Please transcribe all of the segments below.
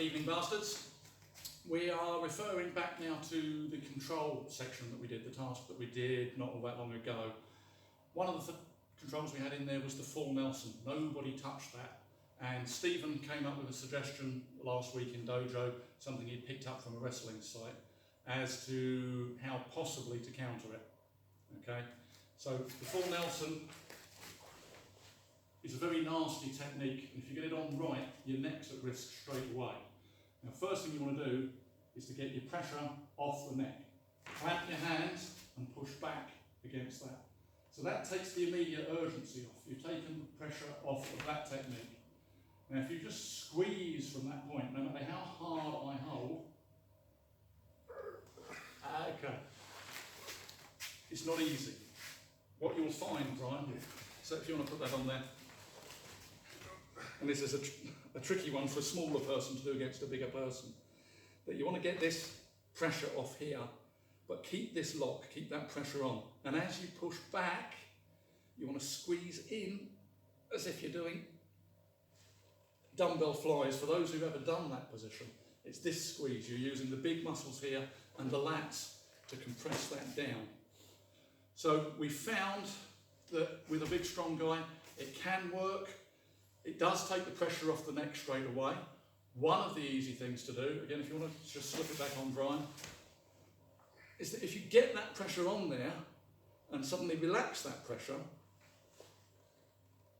evening bastards. We are referring back now to the control section that we did, the task that we did not all that long ago. One of the controls we had in there was the full Nelson. Nobody touched that. And Stephen came up with a suggestion last week in Dojo, something he'd picked up from a wrestling site, as to how possibly to counter it. Okay, so the full Nelson is a very nasty technique. If you get it on right, your neck's at risk straight away. Now, first thing you want to do is to get your pressure off the neck. Clamp your hands and push back against that. So that takes the immediate urgency off. You've taken the pressure off of that technique. Now, if you just squeeze from that point, no matter how hard I hold, okay, it's not easy. What you'll find, Brian, so if you want to put that on there, and this is a tricky one for a smaller person to do against a bigger person, that you want to get this pressure off here, but keep this lock, keep that pressure on. And as you push back, you want to squeeze in as if you're doing dumbbell flies. For those who've ever done that position, it's this squeeze. You're using the big muscles here and the lats to compress that down. So we found that with a big strong guy, it can work. It does take the pressure off the neck straight away. One of the easy things to do, again, if you want to just slip it back on, Brian, is that if you get that pressure on there and suddenly relax that pressure,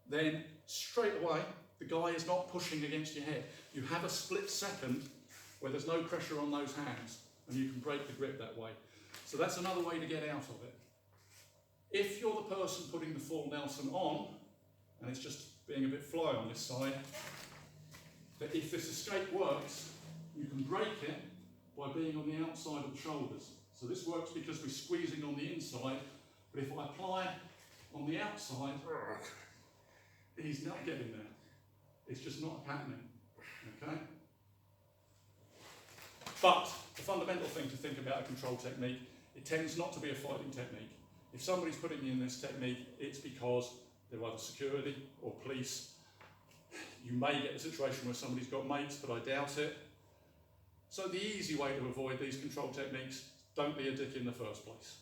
then straight away the guy is not pushing against your head. You have a split second where there's no pressure on those hands and you can break the grip that way. So that's another way to get out of it. If you're the person putting the full Nelson on, and it's just being a bit fly on this side, that if this escape works, you can break it by being on the outside of the shoulders. So this works because we're squeezing on the inside, but if I apply on the outside, he's not getting there. It's just not happening, okay? But the fundamental thing to think about a control technique, it tends not to be a fighting technique. If somebody's putting you in this technique, it's because they're either security or police. You may get a situation where somebody's got mates, but I doubt it. So the easy way to avoid these control techniques, don't be a dick in the first place.